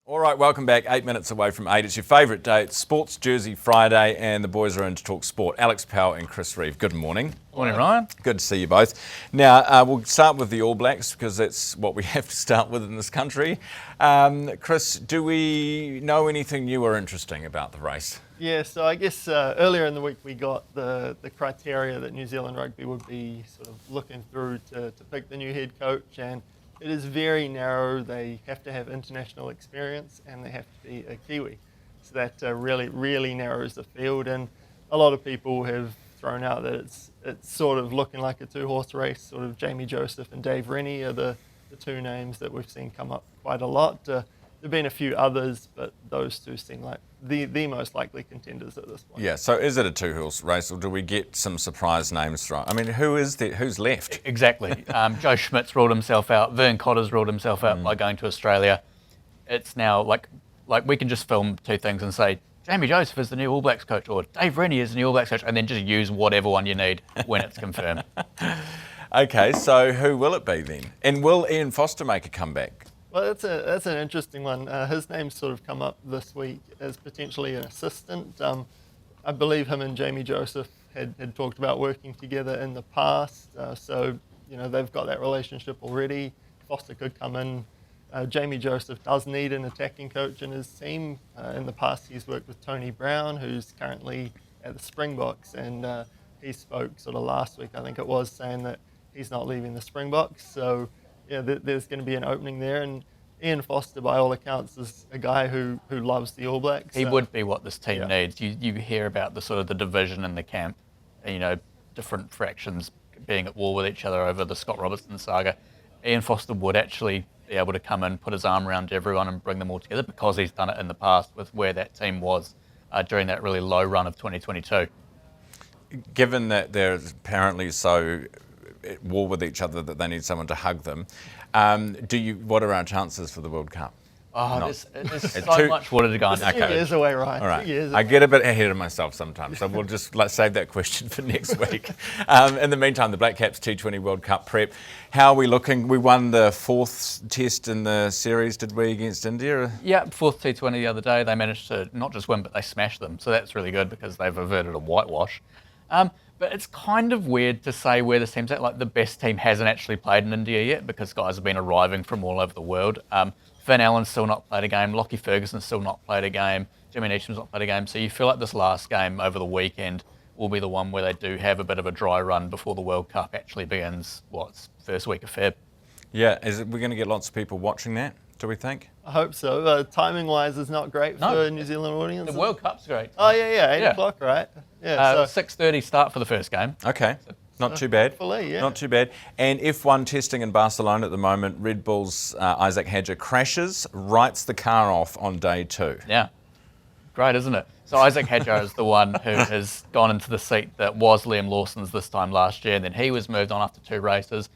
All right, welcome back. 8 minutes away from 8. It's your favourite day. It's Sports Jersey Friday, and the boys are in to talk sport. Alex Powell and Chris Reive. Good morning. Morning, Ryan. Good to see you both. Now, we'll start with the All Blacks because that's what we have to start with in this country. Chris, do we know anything new or interesting about the race? Yeah, so I guess earlier in the week we got the criteria that New Zealand Rugby would be sort of looking through to pick the new head coach, and it is very narrow. They have to have international experience and they have to be a Kiwi. So that really narrows the field, and a lot of people have thrown out that it's sort of looking like a two-horse race. Sort of Jamie Joseph and Dave Rennie are the two names that we've seen come up quite a lot. There have been a few others, but those two seem like the most likely contenders at this point. Yeah, so is it a two-horse race, or do we get some surprise names thrown? I mean, who's left? Exactly. Joe Schmidt's ruled himself out. Vern Cotter's ruled himself out by going to Australia. It's now like we can just film two things and say, Jamie Joseph is the new All Blacks coach, or Dave Rennie is the new All Blacks coach, and then just use whatever one you need when it's confirmed. Okay, so who will it be then? And will Ian Foster make a comeback? Well, that's an interesting one. His name's sort of come up this week as potentially an assistant. I believe him and Jamie Joseph had talked about working together in the past, so they've got that relationship already. Foster could come in. Jamie Joseph does need an attacking coach in his team. In the past, he's worked with Tony Brown, who's currently at the Springboks, and he spoke sort of last week, I think it was, saying that he's not leaving the Springboks. So yeah, there's going to be an opening there, and Ian Foster, by all accounts, is a guy who loves the All Blacks. He would be what this team needs. You hear about the sort of the division in the camp, different fractions being at war with each other over the Scott Robertson saga. Ian Foster would actually be able to come in, put his arm around everyone and bring them all together, because he's done it in the past with where that team was during that really low run of 2022. Given that they're apparently so at war with each other that they need someone to hug them, what are our chances for the World Cup? There's so much water to go under. Okay. 2 years away, right? All right. I get a bit ahead of myself sometimes, so we'll just save that question for next week. In the meantime, the Black Caps T20 World Cup prep. How are we looking? We won the 4th test in the series, did we, against India? Yeah, 4th T20 the other day. They managed to not just win, but they smashed them. So that's really good because they've averted a whitewash. But it's kind of weird to say where this team's at. Like, the best team hasn't actually played in India yet because guys have been arriving from all over the world. Finn Allen's still not played a game. Lockie Ferguson's still not played a game. Jimmy Neesham's not played a game. So you feel like this last game over the weekend will be the one where they do have a bit of a dry run before the World Cup actually begins, first week of Feb. Yeah, we're going to get lots of people watching that, do we think? I hope so. Timing-wise, is not great for New Zealand audience. The World Cup's great. Oh, yeah, 8 o'clock, right? Yeah. 6:30 start for the first game. Okay. Not too bad. Hopefully, yeah. Not too bad. And F1 testing in Barcelona at the moment, Red Bull's Isaac Hadjar crashes, writes the car off on day 2. Yeah. Great, isn't it? So Isaac Hadjar is the one who has gone into the seat that was Liam Lawson's this time last year, and then he was moved on after 2 races.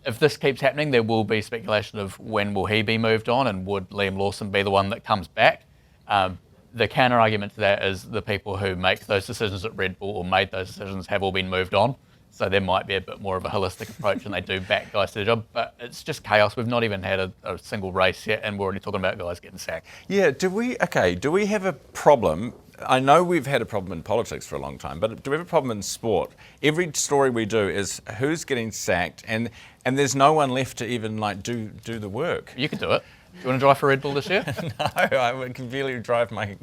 If this keeps happening, there will be speculation of when will he be moved on, and would Liam Lawson be the one that comes back? The counter argument to that is the people who make those decisions at Red Bull or made those decisions have all been moved on. So there might be a bit more of a holistic approach and they do back guys to the job. But it's just chaos. We've not even had a single race yet and we're already talking about guys getting sacked. Yeah, do we have a problem? I know we've had a problem in politics for a long time, but do we have a problem in sport? Every story we do is who's getting sacked and there's no one left to even do the work. You can do it. Do you want to drive for Red Bull this year? No, I can barely drive my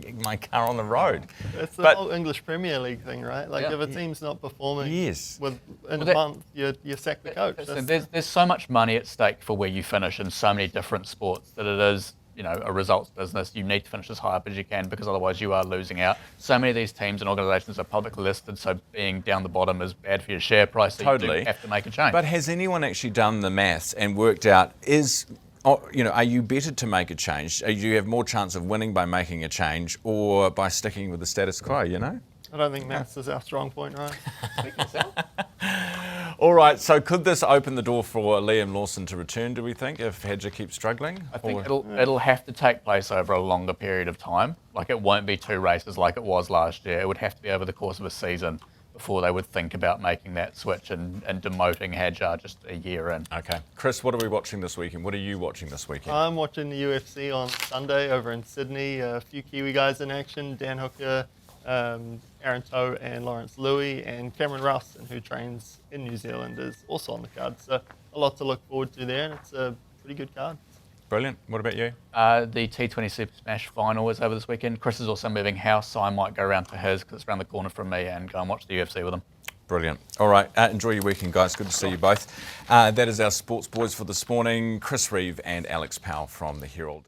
car on the road. It's the whole English Premier League thing, right? If a team's not performing in a month, you sack the coach. There's so much money at stake for where you finish in so many different sports that it is, a results business. You need to finish as high up as you can because otherwise you are losing out. So many of these teams and organisations are publicly listed, so being down the bottom is bad for your share price. So Totally. You do have to make a change. But has anyone actually done the maths and worked out, are you better to make a change? Do you have more chance of winning by making a change or by sticking with the status quo, I don't think maths is our strong point, right? All right, so could this open the door for Liam Lawson to return, do we think, if Hadjar keeps struggling? I think it'll have to take place over a longer period of time. It won't be 2 races like it was last year. It would have to be over the course of a season before they would think about making that switch and demoting Hadjar just a year in. Okay. Chris, what are we watching this weekend? What are you watching this weekend? I'm watching the UFC on Sunday over in Sydney. A few Kiwi guys in action, Dan Hooker, Aaron Toe and Lawrence Louis, and Cameron Rowson, who trains in New Zealand, is also on the card. So a lot to look forward to there, and it's a pretty good card. Brilliant. What about you? The T20 Super Smash final is over this weekend. Chris is also moving house, so I might go around to his because it's around the corner from me and go and watch the UFC with him. Brilliant. All right. Enjoy your weekend, guys. Good to see you both. That is our sports boys for this morning. Chris Reive and Alex Powell from the Herald.